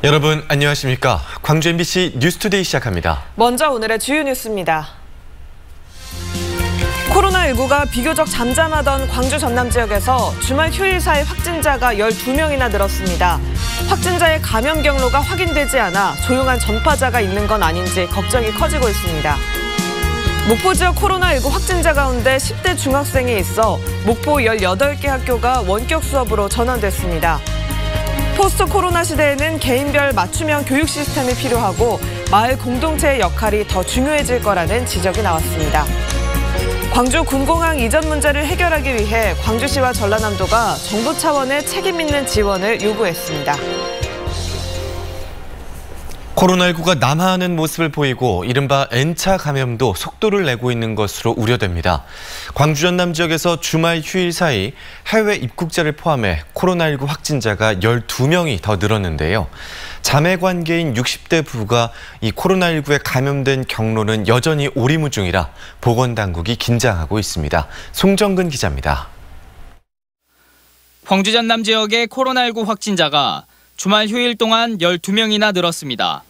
여러분 안녕하십니까? 광주 MBC 뉴스투데이 시작합니다. 먼저 오늘의 주요 뉴스입니다. 코로나19가 비교적 잠잠하던 광주 전남 지역에서 주말 휴일 사이 확진자가 12명이나 늘었습니다. 확진자의 감염 경로가 확인되지 않아 조용한 전파자가 있는 건 아닌지 걱정이 커지고 있습니다. 목포 지역 코로나19 확진자 가운데 10대 중학생이 있어 목포 18개 학교가 원격 수업으로 전환됐습니다. 포스트 코로나 시대에는 개인별 맞춤형 교육 시스템이 필요하고 마을 공동체의 역할이 더 중요해질 거라는 지적이 나왔습니다. 광주 군공항 이전 문제를 해결하기 위해 광주시와 전라남도가 정부 차원의 책임 있는 지원을 요구했습니다. 코로나19가 남하하는 모습을 보이고 이른바 N차 감염도 속도를 내고 있는 것으로 우려됩니다. 광주 전남 지역에서 주말 휴일 사이 해외 입국자를 포함해 코로나19 확진자가 12명이 더 늘었는데요. 자매 관계인 60대 부부가 이 코로나19에 감염된 경로는 여전히 오리무중이라 보건당국이 긴장하고 있습니다. 송정근 기자입니다. 광주 전남 지역의 코로나19 확진자가 주말 휴일 동안 12명이나 늘었습니다.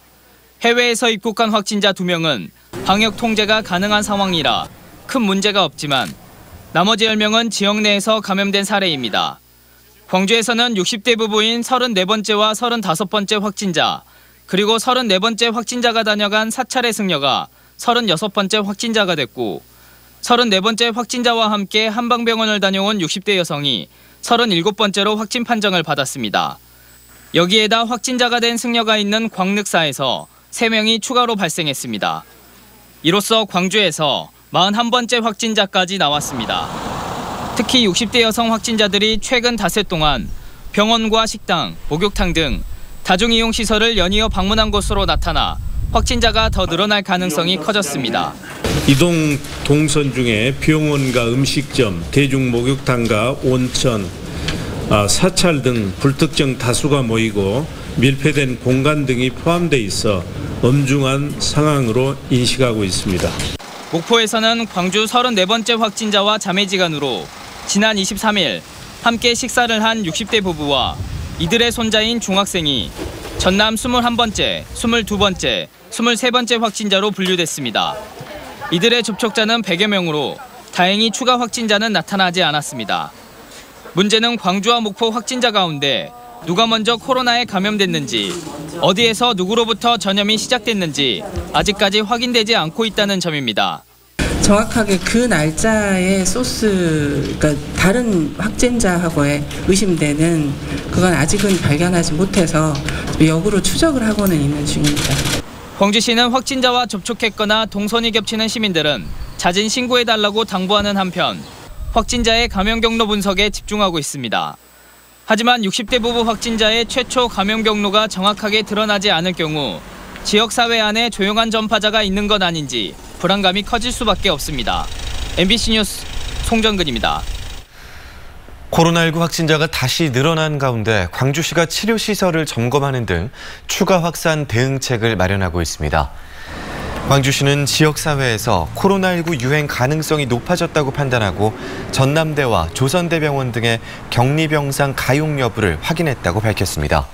해외에서 입국한 확진자 2명은 방역 통제가 가능한 상황이라 큰 문제가 없지만 나머지 10명은 지역 내에서 감염된 사례입니다. 광주에서는 60대 부부인 34번째와 35번째 확진자, 그리고 34번째 확진자가 다녀간 사찰의 승려가 36번째 확진자가 됐고 34번째 확진자와 함께 한방병원을 다녀온 60대 여성이 37번째로 확진 판정을 받았습니다. 여기에다 확진자가 된 승려가 있는 광륵사에서 3명이 추가로 발생했습니다. 이로써 광주에서 41번째 확진자까지 나왔습니다. 특히 60대 여성 확진자들이 최근 닷새 동안 병원과 식당, 목욕탕 등 다중이용시설을 연이어 방문한 것으로 나타나 확진자가 더 늘어날 가능성이 커졌습니다. 이동 동선 중에 병원과 음식점, 대중목욕탕과 온천, 사찰 등 불특정 다수가 모이고 밀폐된 공간 등이 포함돼 있어 엄중한 상황으로 인식하고 있습니다. 목포에서는 광주 34번째 확진자와 자매지간으로 지난 23일 함께 식사를 한 60대 부부와 이들의 손자인 중학생이 전남 21번째, 22번째, 23번째 확진자로 분류됐습니다. 이들의 접촉자는 100여 명으로 다행히 추가 확진자는 나타나지 않았습니다. 문제는 광주와 목포 확진자 가운데 누가 먼저 코로나에 감염됐는지, 어디에서 누구로부터 전염이 시작됐는지 아직까지 확인되지 않고 있다는 점입니다. 정확하게 그 날짜의 소스, 그러니까 다른 확진자하고의 의심되는 그건 아직은 발견하지 못해서 역으로 추적을 하고는 있는 중입니다. 광주시는 확진자와 접촉했거나 동선이 겹치는 시민들은 자진 신고해달라고 당부하는 한편 확진자의 감염 경로 분석에 집중하고 있습니다. 하지만 60대 부부 확진자의 최초 감염 경로가 정확하게 드러나지 않을 경우 지역사회 안에 조용한 전파자가 있는 것 아닌지 불안감이 커질 수밖에 없습니다. MBC 뉴스 송정근입니다. 코로나19 확진자가 다시 늘어난 가운데 광주시가 치료시설을 점검하는 등 추가 확산 대응책을 마련하고 있습니다. 광주시는 지역사회에서 코로나19 유행 가능성이 높아졌다고 판단하고 전남대와 조선대병원 등의 격리병상 가용 여부를 확인했다고 밝혔습니다.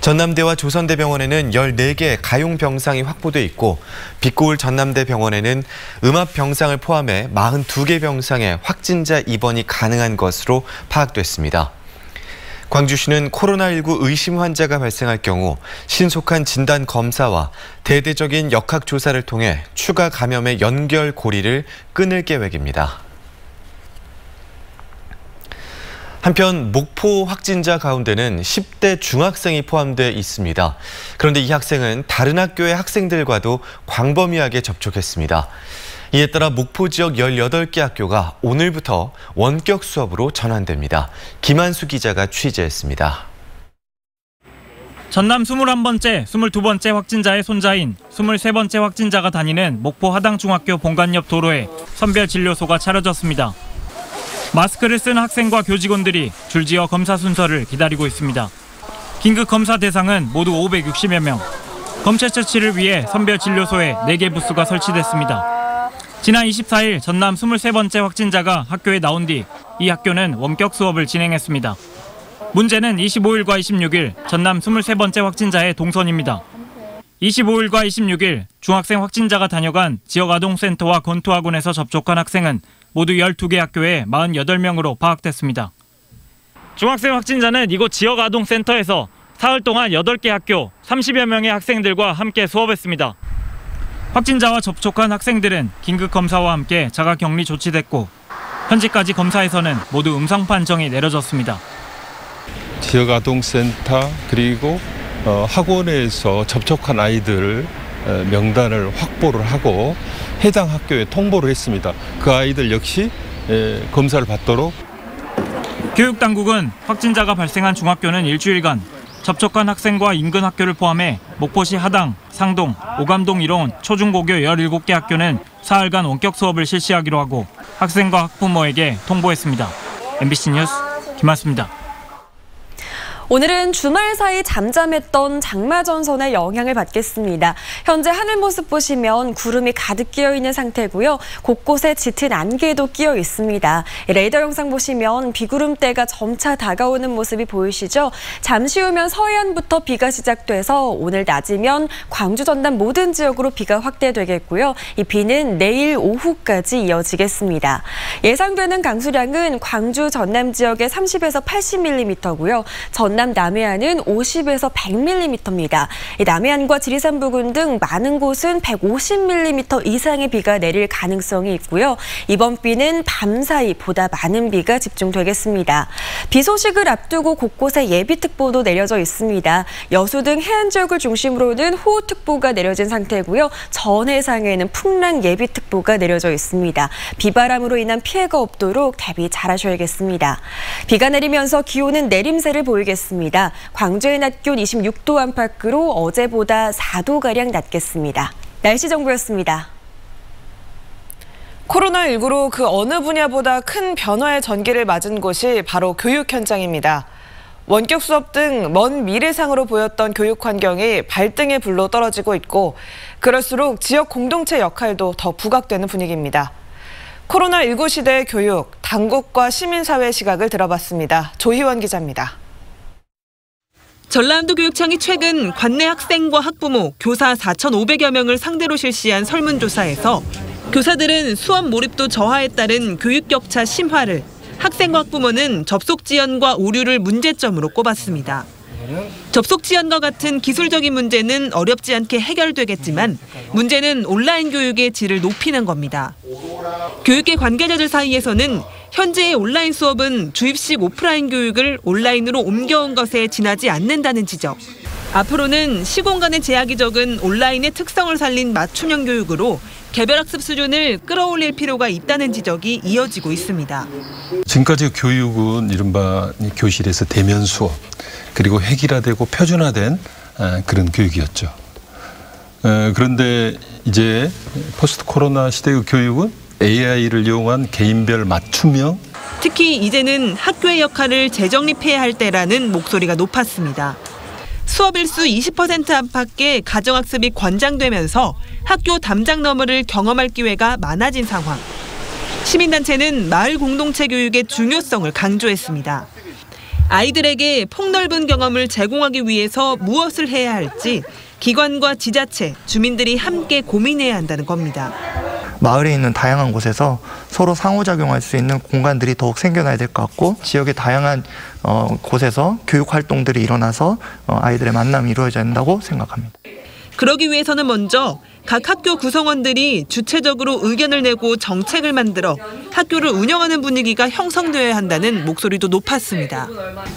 전남대와 조선대병원에는 14개 가용 병상이 확보돼 있고 빛고울 전남대병원에는 음압 병상을 포함해 42개 병상에 확진자 입원이 가능한 것으로 파악됐습니다. 광주시는 코로나19 의심 환자가 발생할 경우 신속한 진단 검사와 대대적인 역학 조사를 통해 추가 감염의 연결 고리를 끊을 계획입니다. 한편 목포 확진자 가운데는 10대 중학생이 포함돼 있습니다. 그런데 이 학생은 다른 학교의 학생들과도 광범위하게 접촉했습니다. 이에 따라 목포 지역 18개 학교가 오늘부터 원격 수업으로 전환됩니다. 김한수 기자가 취재했습니다. 전남 21번째, 22번째 확진자의 손자인 23번째 확진자가 다니는 목포 하당중학교 본관 옆 도로에 선별진료소가 차려졌습니다. 마스크를 쓴 학생과 교직원들이 줄지어 검사 순서를 기다리고 있습니다. 긴급 검사 대상은 모두 560여 명. 검체 처치를 위해 선별진료소에 4개 부스가 설치됐습니다. 지난 24일 전남 23번째 확진자가 학교에 나온 뒤 이 학교는 원격 수업을 진행했습니다. 문제는 25일과 26일 전남 23번째 확진자의 동선입니다. 25일과 26일 중학생 확진자가 다녀간 지역아동센터와 권투학원에서 접촉한 학생은 모두 12개 학교에 48명으로 파악됐습니다. 중학생 확진자는 이곳 지역아동센터에서 사흘 동안 8개 학교 30여 명의 학생들과 함께 수업했습니다. 확진자와 접촉한 학생들은 긴급검사와 함께 자가격리 조치됐고 현재까지 검사에서는 모두 음성 판정이 내려졌습니다. 지역아동센터 그리고 학원에서 접촉한 아이들 명단을 확보를 하고 해당 학교에 통보를 했습니다. 그 아이들 역시 검사를 받도록. 교육당국은 확진자가 발생한 중학교는 일주일간 접촉한 학생과 인근 학교를 포함해 목포시 하당, 상동, 오감동 이로운 초중고교 17개 학교는 사흘간 원격 수업을 실시하기로 하고 학생과 학부모에게 통보했습니다. MBC 뉴스 김한수입니다. 오늘은 주말 사이 잠잠했던 장마전선의 영향을 받겠습니다. 현재 하늘 모습 보시면 구름이 가득 끼어 있는 상태고요. 곳곳에 짙은 안개도 끼어 있습니다. 레이더 영상 보시면 비구름대가 점차 다가오는 모습이 보이시죠? 잠시 후면 서해안부터 비가 시작돼서 오늘 낮이면 광주, 전남 모든 지역으로 비가 확대되겠고요. 이 비는 내일 오후까지 이어지겠습니다. 예상되는 강수량은 광주, 전남 지역에 30에서 80mm고요. 전남 남해안은 50에서 100mm입니다. 남해안과 지리산 부근 등 많은 곳은 150mm 이상의 비가 내릴 가능성이 있고요. 이번 비는 밤사이 보다 많은 비가 집중되겠습니다. 비 소식을 앞두고 곳곳에 예비특보도 내려져 있습니다. 여수 등 해안 지역을 중심으로는 호우특보가 내려진 상태고요. 전 해상에는 풍랑 예비특보가 내려져 있습니다. 비바람으로 인한 피해가 없도록 대비 잘하셔야겠습니다. 비가 내리면서 기온은 내림세를 보이겠습니다. 광주의 낮 기온 26도 안팎으로 어제보다 4도가량 낮겠습니다. 날씨 정보였습니다. 코로나19로 그 어느 분야보다 큰 변화의 전기를 맞은 곳이 바로 교육 현장입니다. 원격 수업 등 먼 미래상으로 보였던 교육 환경이 발등에 불로 떨어지고 있고 그럴수록 지역 공동체 역할도 더 부각되는 분위기입니다. 코로나19 시대의 교육, 당국과 시민사회의 시각을 들어봤습니다. 조희원 기자입니다. 전라남도 교육청이 최근 관내 학생과 학부모, 교사 4,500여 명을 상대로 실시한 설문조사에서 교사들은 수업 몰입도 저하에 따른 교육 격차 심화를, 학생과 학부모는 접속 지연과 오류를 문제점으로 꼽았습니다. 접속 지연과 같은 기술적인 문제는 어렵지 않게 해결되겠지만 문제는 온라인 교육의 질을 높이는 겁니다. 교육계 관계자들 사이에서는 현재의 온라인 수업은 주입식 오프라인 교육을 온라인으로 옮겨온 것에 지나지 않는다는 지적. 앞으로는 시공간의 제약이 적은 온라인의 특성을 살린 맞춤형 교육으로 개별학습 수준을 끌어올릴 필요가 있다는 지적이 이어지고 있습니다. 지금까지 교육은 이른바 교실에서 대면 수업 그리고 획일화되고 표준화된 그런 교육이었죠. 그런데 이제 포스트 코로나 시대의 교육은 AI를 이용한 개인별 맞춤형. 특히 이제는 학교의 역할을 재정립해야 할 때라는 목소리가 높았습니다. 수업 일수 20% 안팎의 가정학습이 권장되면서 학교 담장 너머를 경험할 기회가 많아진 상황. 시민단체는 마을 공동체 교육의 중요성을 강조했습니다. 아이들에게 폭넓은 경험을 제공하기 위해서 무엇을 해야 할지 기관과 지자체, 주민들이 함께 고민해야 한다는 겁니다. 마을에 있는 다양한 곳에서 서로 상호작용할 수 있는 공간들이 더욱 생겨나야 될 것 같고 지역의 다양한 곳에서 교육 활동들이 일어나서 아이들의 만남이 이루어져야 한다고 생각합니다. 그러기 위해서는 먼저 각 학교 구성원들이 주체적으로 의견을 내고 정책을 만들어 학교를 운영하는 분위기가 형성되어야 한다는 목소리도 높았습니다.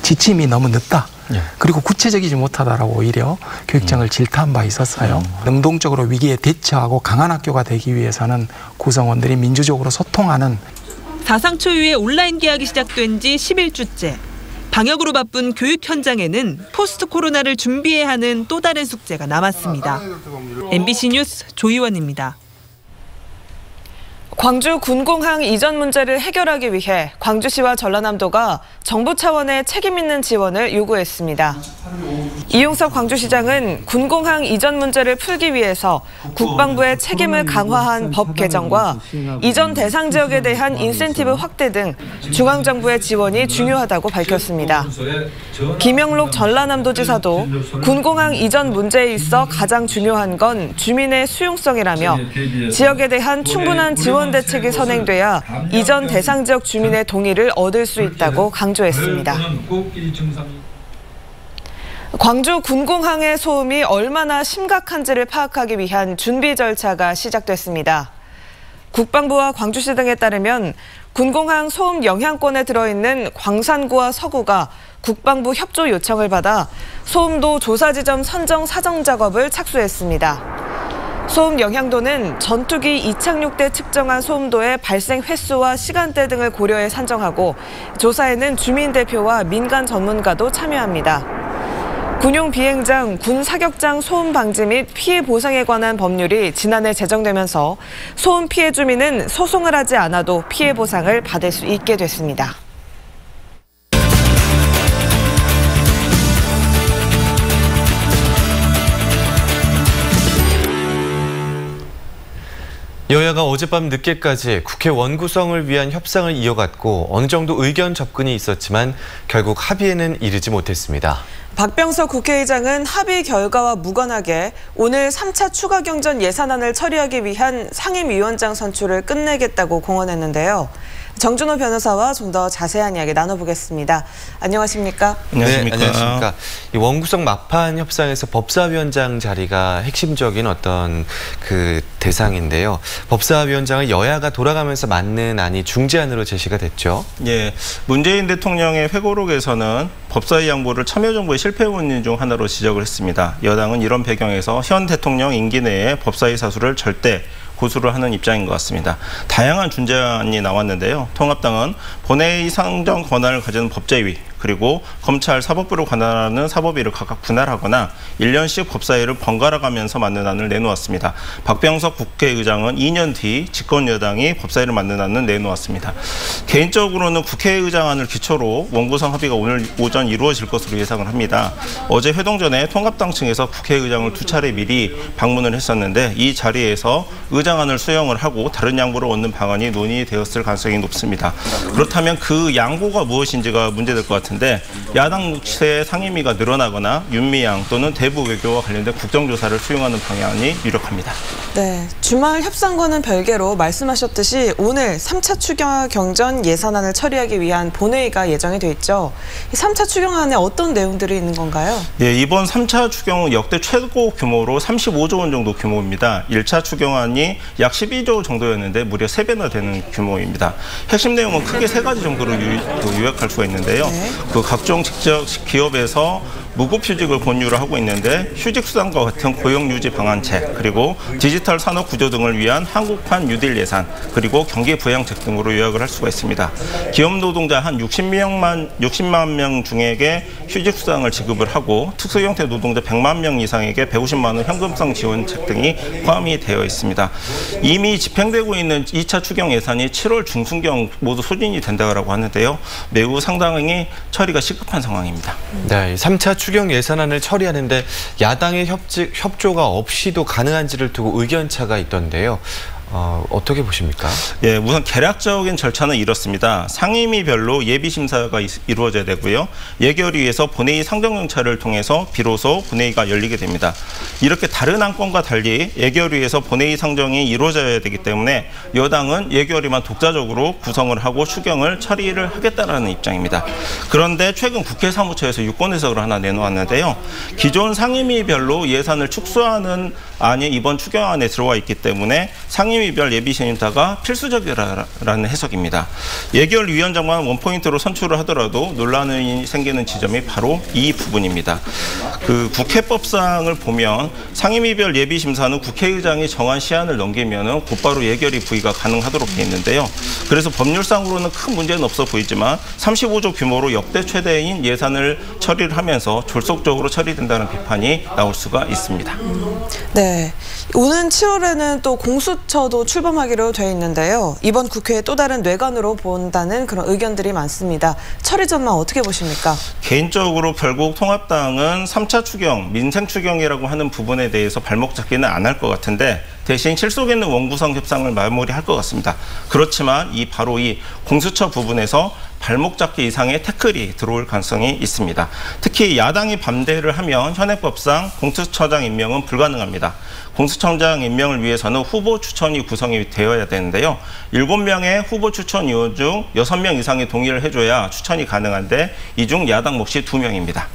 지침이 너무 늦다. 그리고 구체적이지 못하다라고 오히려 교육청을 질타한 바 있었어요. 능동적으로 위기에 대처하고 강한 학교가 되기 위해서는 구성원들이 민주적으로 소통하는. 사상 초유의 온라인 개학이 시작된 지 11주째. 방역으로 바쁜 교육 현장에는 포스트 코로나를 준비해야 하는 또 다른 숙제가 남았습니다. MBC 뉴스 조희원입니다. 광주 군공항 이전 문제를 해결하기 위해 광주시와 전라남도가 정부 차원의 책임 있는 지원을 요구했습니다. 이용석 광주시장은 군공항 이전 문제를 풀기 위해서 국방부의 책임을 강화한 법 개정과 이전 대상 지역에 대한 인센티브 확대 등 중앙정부의 지원이 중요하다고 밝혔습니다. 김영록 전라남도지사도 군공항 이전 문제에 있어 가장 중요한 건 주민의 수용성이라며 지역에 대한 충분한 지원 대책이 선행돼야 이전 대상 지역 주민의 동의를 얻을 수 있다고 강조했습니다. 광주 군공항의 소음이 얼마나 심각한지를 파악하기 위한 준비 절차가 시작됐습니다. 국방부와 광주시 등에 따르면 군공항 소음 영향권에 들어있는 광산구와 서구가 국방부 협조 요청을 받아 소음도 조사 지점 선정 사정 작업을 착수했습니다. 소음 영향도는 전투기 이착륙 때 측정한 소음도의 발생 횟수와 시간대 등을 고려해 산정하고 조사에는 주민 대표와 민간 전문가도 참여합니다. 군용 비행장, 군 사격장 소음 방지 및 피해 보상에 관한 법률이 지난해 제정되면서 소음 피해 주민은 소송을 하지 않아도 피해 보상을 받을 수 있게 됐습니다. 여야가 어젯밤 늦게까지 국회 원구성을 위한 협상을 이어갔고 어느 정도 의견 접근이 있었지만 결국 합의에는 이르지 못했습니다. 박병석 국회의장은 합의 결과와 무관하게 오늘 3차 추가 경전 예산안을 처리하기 위한 상임위원장 선출을 끝내겠다고 공언했는데요. 정준호 변호사와 좀 더 자세한 이야기 나눠보겠습니다. 안녕하십니까? 네, 안녕하십니까. 이 원구성 막판 협상에서 법사위원장 자리가 핵심적인 어떤 그 대상인데요. 법사위원장을 여야가 돌아가면서 맡는 안이 중재안으로 제시가 됐죠. 예, 문재인 대통령의 회고록에서는 법사위 양보를 참여정부의 실패 원인 중 하나로 지적을 했습니다. 여당은 이런 배경에서 현 대통령 임기 내에 법사위 사수를 절대 고수를 하는 입장인 것 같습니다. 다양한 중재안이 나왔는데요. 통합당은 본회의 상정 권한을 가지는 법제위, 그리고 검찰 사법부를 관할하는 사법위를 각각 분할하거나 1년씩 법사위를 번갈아 가면서 맡는 안을 내놓았습니다. 박병석 국회의장은 2년 뒤 집권여당이 법사위를 맡는 안을 내놓았습니다. 개인적으로는 국회의장안을 기초로 원구성 합의가 오늘 오전 이루어질 것으로 예상을 합니다. 어제 회동 전에 통합당 측에서 국회의장을 2차례 미리 방문을 했었는데 이 자리에서 의장안을 수용을 하고 다른 양보를 얻는 방안이 논의되었을 가능성이 높습니다. 그렇다면 그 양보가 무엇인지가 문제될 것 같습니다. 같은데 야당 몫의 상임위가 늘어나거나 윤미향 또는 대북 외교와 관련된 국정조사를 수용하는 방향이 유력합니다. 네, 주말 협상과는 별개로 말씀하셨듯이 오늘 3차 추경 경전 예산안을 처리하기 위한 본회의가 예정이 돼 있죠. 이 3차 추경안에 어떤 내용들이 있는 건가요? 예, 이번 3차 추경은 역대 최고 규모로 35조 원 정도 규모입니다. 1차 추경안이 약 12조 정도였는데 무려 3배나 되는 규모입니다. 핵심 내용은 크게 3가지 정도로 요약할 수가 있는데요. 네. 그 각종 직접 기업에서 무급휴직을 권유를 하고 있는데 휴직수당과 같은 고용유지 방안책, 그리고 디지털 산업 구조 등을 위한 한국판 뉴딜 예산, 그리고 경기 부양책 등으로 요약을 할 수가 있습니다. 기업 노동자 한 60만 명 중에게 휴직수당을 지급을 하고 특수형태 노동자 100만 명 이상에게 150만 원 현금성 지원책 등이 포함이 되어 있습니다. 이미 집행되고 있는 2차 추경 예산이 7월 중순경 모두 소진이 된다고 하는데요. 매우 상당히 처리가 시급한 상황입니다. 네, 3차 추경 예산안을 처리하는데 야당의 협조가 없이도 가능한지를 두고 의견차가 있던데요. 어떻게 보십니까? 예, 우선 개략적인 절차는 이렇습니다. 상임위별로 예비심사가 이루어져야 되고요. 예결위에서 본회의 상정절차를 통해서 비로소 본회의가 열리게 됩니다. 이렇게 다른 안건과 달리 예결위에서 본회의 상정이 이루어져야 되기 때문에 여당은 예결위만 독자적으로 구성을 하고 추경을 처리를 하겠다는 입장입니다. 그런데 최근 국회 사무처에서 유권해석을 하나 내놓았는데요. 기존 상임위별로 예산을 축소하는 안이 이번 추경안에 들어와 있기 때문에 상임위별 예비심사가 필수적이라는 해석입니다. 예결위원장만 원포인트로 선출을 하더라도 논란이 생기는 지점이 바로 이 부분입니다. 그 국회법상을 보면 상임위별 예비심사는 국회의장이 정한 시한을 넘기면 곧바로 예결위 부의가 가능하도록 되어 있는데요. 그래서 법률상으로는 큰 문제는 없어 보이지만 35조 규모로 역대 최대인 예산을 처리를 하면서 졸속적으로 처리된다는 비판이 나올 수가 있습니다. 네. 네, 오는 7월에는 또 공수처도 출범하기로 돼 있는데요. 이번 국회에 또 다른 뇌관으로 본다는 그런 의견들이 많습니다. 처리 전망 어떻게 보십니까? 개인적으로 결국 통합당은 3차 추경, 민생 추경이라고 하는 부분에 대해서 발목 잡기는 안 할 것 같은데 대신 실속 있는 원구성 협상을 마무리할 것 같습니다. 그렇지만 바로 이 공수처 부분에서 발목 잡기 이상의 태클이 들어올 가능성이 있습니다. 특히 야당이 반대를 하면 현행법상 공수처장 임명은 불가능합니다. 공수처장 임명을 위해서는 후보 추천위 구성이 되어야 되는데요. 7명의 후보 추천위원 중 6명 이상이 동의를 해줘야 추천이 가능한데 이 중 야당 몫이 2명입니다.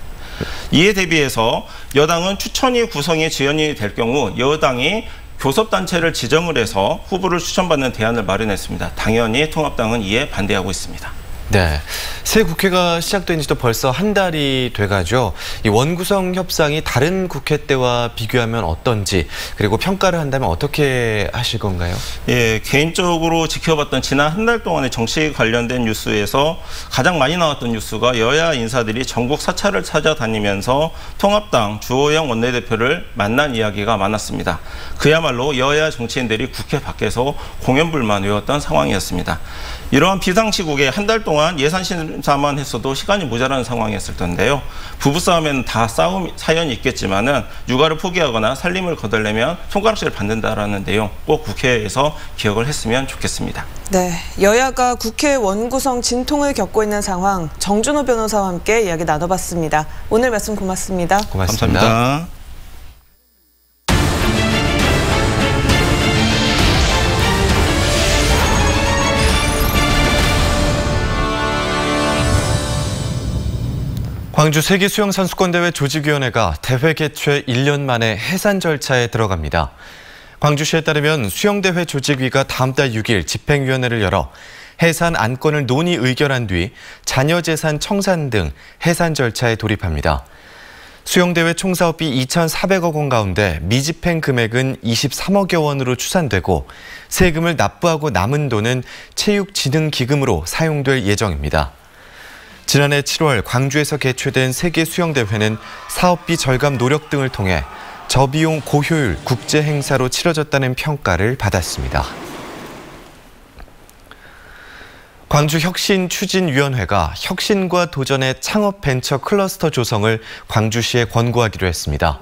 이에 대비해서 여당은 추천위 구성이 지연이 될 경우 여당이 교섭단체를 지정을 해서 후보를 추천받는 대안을 마련했습니다. 당연히 통합당은 이에 반대하고 있습니다. 네, 새 국회가 시작된 지도 벌써 한 달이 돼가죠. 이 원구성 협상이 다른 국회 때와 비교하면 어떤지, 그리고 평가를 한다면 어떻게 하실 건가요? 예, 개인적으로 지켜봤던 지난 한 달 동안의 정치 관련된 뉴스에서 가장 많이 나왔던 뉴스가 여야 인사들이 전국 사찰을 찾아다니면서 통합당 주호영 원내대표를 만난 이야기가 많았습니다. 그야말로 여야 정치인들이 국회 밖에서 공연불만 외웠던 상황이었습니다. 이러한 비상시국에 한 달 동안 예산 심사만 했어도 시간이 모자라는 상황이었을 텐데요. 부부싸움에는 다 사연이 있겠지만은 육아를 포기하거나 살림을 거덜내면 손가락질을 받는다라는 내용 꼭 국회에서 기억을 했으면 좋겠습니다. 네, 여야가 국회 원구성 진통을 겪고 있는 상황, 정준호 변호사와 함께 이야기 나눠봤습니다. 오늘 말씀 고맙습니다. 고맙습니다. 감사합니다. 광주 세계수영선수권대회 조직위원회가 대회 개최 1년 만에 해산 절차에 들어갑니다. 광주시에 따르면 수영대회 조직위가 다음 달 6일 집행위원회를 열어 해산 안건을 논의 의결한 뒤 자녀재산 청산 등 해산 절차에 돌입합니다. 수영대회 총사업비 2,400억 원 가운데 미집행 금액은 23억여 원으로 추산되고 세금을 납부하고 남은 돈은 체육진흥기금으로 사용될 예정입니다. 지난해 7월 광주에서 개최된 세계수영대회는 사업비 절감 노력 등을 통해 저비용 고효율 국제행사로 치러졌다는 평가를 받았습니다. 광주혁신추진위원회가 혁신과 도전의 창업벤처 클러스터 조성을 광주시에 권고하기로 했습니다.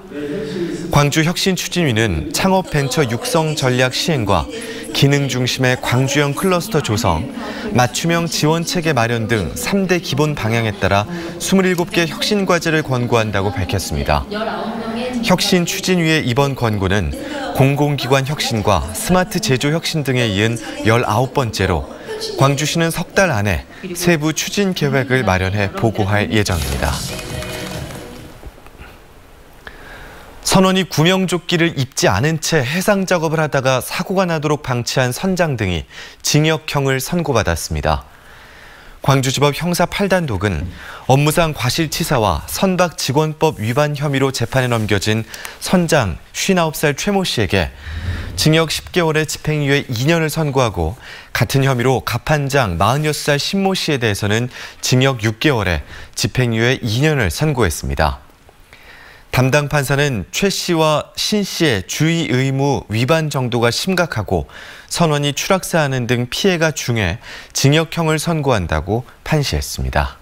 광주혁신추진위는 창업벤처 육성 전략 시행과 기능 중심의 광주형 클러스터 조성, 맞춤형 지원체계 마련 등 3대 기본 방향에 따라 27개 혁신과제를 권고한다고 밝혔습니다. 혁신추진위의 이번 권고는 공공기관 혁신과 스마트 제조 혁신 등에 이은 19번째로 광주시는 석 달 안에 세부 추진 계획을 마련해 보고할 예정입니다. 선원이 구명조끼를 입지 않은 채 해상 작업을 하다가 사고가 나도록 방치한 선장 등이 징역형을 선고받았습니다. 광주지법 형사 8단독은 업무상 과실치사와 선박직원법 위반 혐의로 재판에 넘겨진 선장 59살 최모 씨에게 징역 10개월에 집행유예 2년을 선고하고 같은 혐의로 갑판장 46살 신모 씨에 대해서는 징역 6개월에 집행유예 2년을 선고했습니다. 담당 판사는 최 씨와 신 씨의 주의 의무 위반 정도가 심각하고 선원이 추락사하는 등 피해가 중해 징역형을 선고한다고 판시했습니다.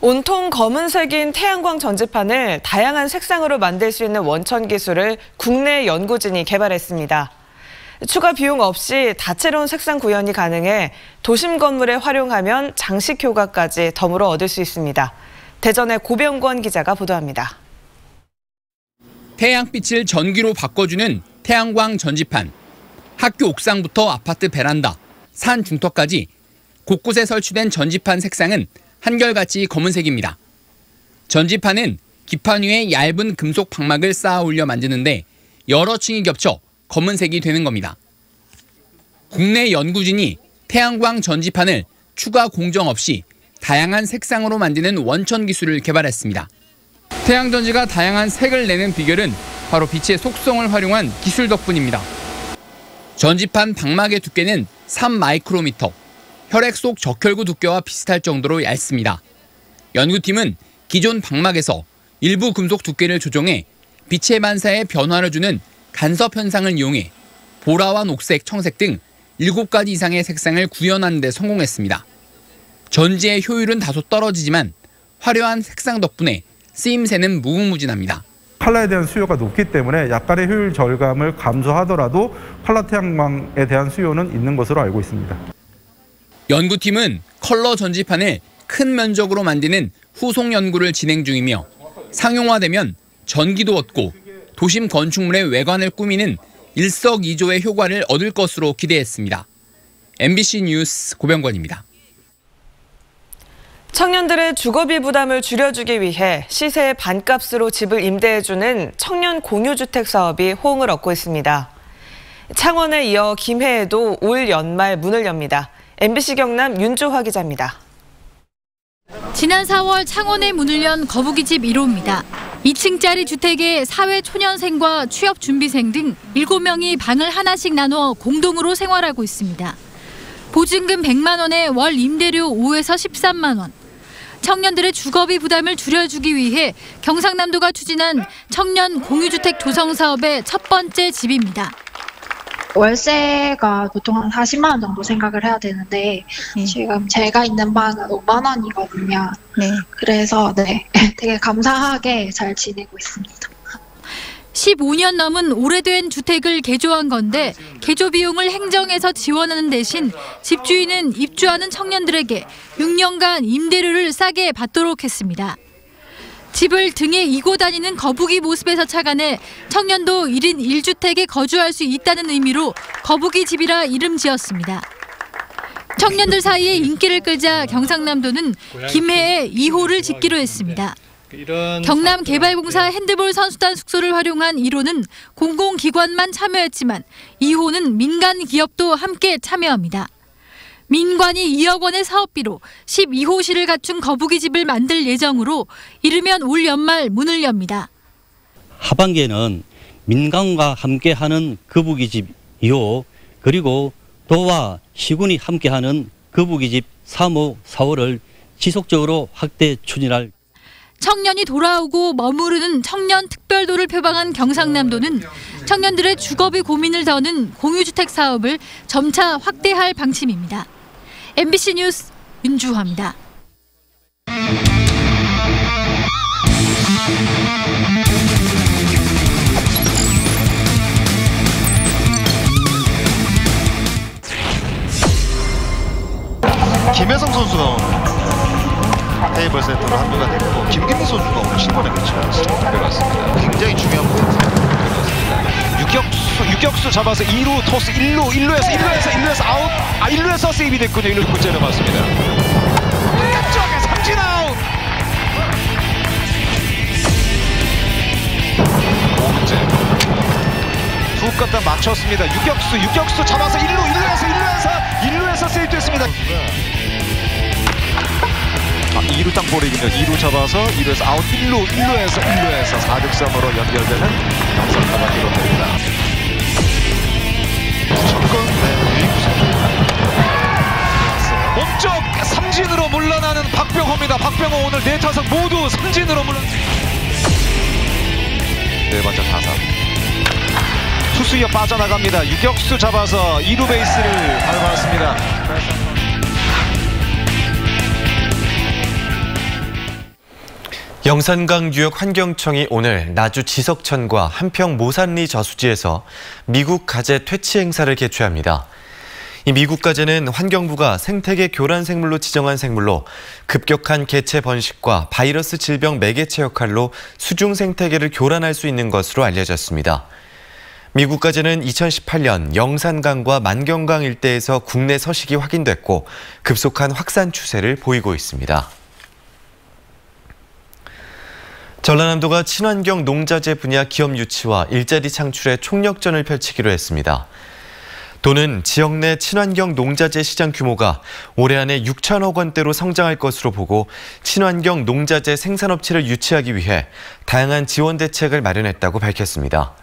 온통 검은색인 태양광 전지판을 다양한 색상으로 만들 수 있는 원천 기술을 국내 연구진이 개발했습니다. 추가 비용 없이 다채로운 색상 구현이 가능해 도심 건물에 활용하면 장식 효과까지 덤으로 얻을 수 있습니다. 대전의 고병권 기자가 보도합니다. 태양빛을 전기로 바꿔주는 태양광 전지판. 학교 옥상부터 아파트 베란다, 산 중턱까지 곳곳에 설치된 전지판 색상은 한결같이 검은색입니다. 전지판은 기판 위에 얇은 금속 방막을 쌓아 올려 만드는데 여러 층이 겹쳐 검은색이 되는 겁니다. 국내 연구진이 태양광 전지판을 추가 공정 없이 다양한 색상으로 만드는 원천 기술을 개발했습니다. 태양전지가 다양한 색을 내는 비결은 바로 빛의 속성을 활용한 기술 덕분입니다. 전지판 방막의 두께는 3마이크로미터, 혈액 속 적혈구 두께와 비슷할 정도로 얇습니다. 연구팀은 기존 방막에서 일부 금속 두께를 조정해 빛의 반사에 변화를 주는 간섭 현상을 이용해 보라와 녹색, 청색 등 7가지 이상의 색상을 구현하는 데 성공했습니다. 전지의 효율은 다소 떨어지지만 화려한 색상 덕분에 쓰임새는 무궁무진합니다. 칼라에 대한 수요가 높기 때문에 약간의 효율 절감을 감소하더라도 칼라 태양광에 대한 수요는 있는 것으로 알고 있습니다. 연구팀은 컬러 전지판을 큰 면적으로 만드는 후속 연구를 진행 중이며 상용화되면 전기도 얻고 도심 건축물의 외관을 꾸미는 일석이조의 효과를 얻을 것으로 기대했습니다. MBC 뉴스 고병권입니다. 청년들의 주거비 부담을 줄여주기 위해 시세의 반값으로 집을 임대해주는 청년 공유주택 사업이 호응을 얻고 있습니다. 창원에 이어 김해에도 올 연말 문을 엽니다. MBC 경남 윤주화 기자입니다. 지난 4월 창원에 문을 연 거북이집 1호입니다. 2층짜리 주택에 사회 초년생과 취업 준비생 등 7명이 방을 하나씩 나눠 공동으로 생활하고 있습니다. 보증금 100만 원에 월 임대료 5에서 13만 원. 청년들의 주거비 부담을 줄여주기 위해 경상남도가 추진한 청년 공유주택 조성 사업의 첫 번째 집입니다. 월세가 보통 한 40만 원 정도 생각을 해야 되는데 지금 제가 있는 방은 5만 원이거든요. 그래서 되게 감사하게 잘 지내고 있습니다. 15년 넘은 오래된 주택을 개조한 건데 개조 비용을 행정에서 지원하는 대신 집주인은 입주하는 청년들에게 6년간 임대료를 싸게 받도록 했습니다. 집을 등에 이고 다니는 거북이 모습에서 착안해 청년도 1인 1주택에 거주할 수 있다는 의미로 거북이 집이라 이름 지었습니다. 청년들 사이에 인기를 끌자 경상남도는 김해에 2호를 짓기로 했습니다. 경남개발공사 핸드볼 선수단 숙소를 활용한 1호는 공공기관만 참여했지만 2호는 민간 기업도 함께 참여합니다. 민관이 2억 원의 사업비로 12호실을 갖춘 거북이집을 만들 예정으로 이르면 올 연말 문을 엽니다. 하반기에는 민간과 함께하는 거북이집 2호 그리고 도와 시군이 함께하는 거북이집 3호, 4호를 지속적으로 확대 추진할 청년이 돌아오고 머무르는 청년 특별도를 표방한 경상남도는 청년들의 주거비 고민을 더는 공유주택 사업을 점차 확대할 방침입니다. MBC 뉴스 윤주화입니다. 김혜성 선수가 오늘 테이블 세터로 합류가 됐고 김기민 선수가 오늘 10번에 배치했습니다. 네, 맞습니다. 굉장히 중요한 포인트. 유격수 잡아서 2루 토스 1루에서 아웃. 1루에서 세이브 됐군요. 1루 골째를 맞습니다. 바깥쪽에 삼진 아웃. 5구째. 두 갖다 맞췄습니다. 유격수 잡아서 1루에서 세이브 됐습니다. 2루 땅볼이군요. 2루 잡아서 2루에서 아웃 1루에서 4득점으로 연결되는 영상타가 기록됩니다. 몸쪽 삼진으로 물러나는 박병호입니다. 박병호 오늘 4타석 모두 삼진으로 네 번째 타석. 투수 이어 빠져나갑니다. 유격수 잡아서 2루 베이스를 밟았습니다. 영산강유역환경청이 오늘 나주 지석천과 한평 모산리 저수지에서 미국 가재 퇴치 행사를 개최합니다. 이 미국 가재는 환경부가 생태계 교란 생물로 지정한 생물로 급격한 개체 번식과 바이러스 질병 매개체 역할로 수중 생태계를 교란할 수 있는 것으로 알려졌습니다. 미국 가재는 2018년 영산강과 만경강 일대에서 국내 서식이 확인됐고 급속한 확산 추세를 보이고 있습니다. 전라남도가 친환경 농자재 분야 기업 유치와 일자리 창출에 총력전을 펼치기로 했습니다. 도는 지역 내 친환경 농자재 시장 규모가 올해 안에 6천억 원대로 성장할 것으로 보고 친환경 농자재 생산업체를 유치하기 위해 다양한 지원 대책을 마련했다고 밝혔습니다.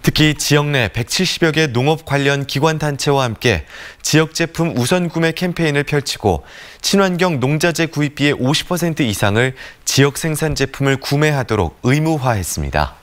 특히 지역 내 170여 개 농업 관련 기관 단체와 함께 지역 제품 우선 구매 캠페인을 펼치고 친환경 농자재 구입비의 50% 이상을 지역 생산 제품을 구매하도록 의무화했습니다.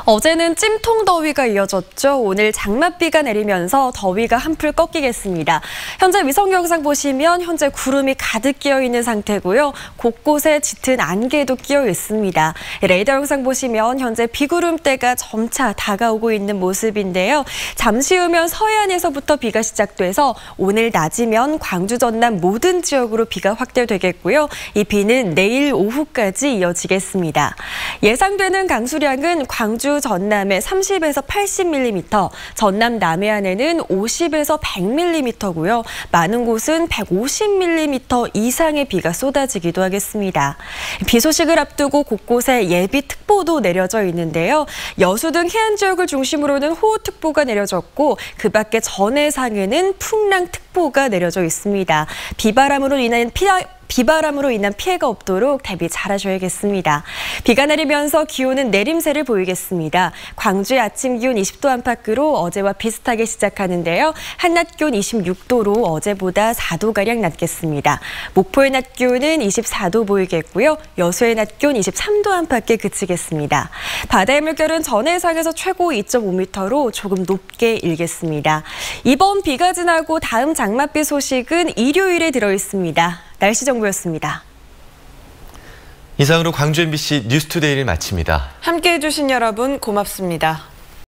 어제는 찜통 더위가 이어졌죠. 오늘 장맛비가 내리면서 더위가 한풀 꺾이겠습니다. 현재 위성 영상 보시면 현재 구름이 가득 끼어 있는 상태고요. 곳곳에 짙은 안개도 끼어 있습니다. 레이더 영상 보시면 현재 비구름대가 점차 다가오고 있는 모습인데요. 잠시 후면 서해안에서부터 비가 시작돼서 오늘 낮이면 광주 전남 모든 지역으로 비가 확대되겠고요. 이 비는 내일 오후까지 이어지겠습니다. 예상되는 강수량은 광주 전남에 30에서 80mm, 전남 남해안에는 50에서 100mm고요. 많은 곳은 150mm 이상의 비가 쏟아지기도 하겠습니다. 비 소식을 앞두고 곳곳에 예비특보도 내려져 있는데요. 여수 등 해안 지역을 중심으로는 호우특보가 내려졌고 그 밖에 전해상에는 풍랑특보가 내려져 있습니다. 비바람으로 인한 피해가 없도록 대비 잘하셔야겠습니다. 비가 내리면서 기온은 내림세를 보이겠습니다. 광주의 아침 기온 20도 안팎으로 어제와 비슷하게 시작하는데요. 한낮 기온 26도로 어제보다 4도가량 낮겠습니다. 목포의 낮 기온은 24도 보이겠고요. 여수의 낮 기온 23도 안팎에 그치겠습니다. 바다의 물결은 전해상에서 최고 2.5m로 조금 높게 일겠습니다. 이번 비가 지나고 다음 장맛비 소식은 일요일에 들어있습니다. 날씨 정보였습니다. 이상으로 광주 MBC 뉴스투데이를 마칩니다. 함께해 주신 여러분 고맙습니다.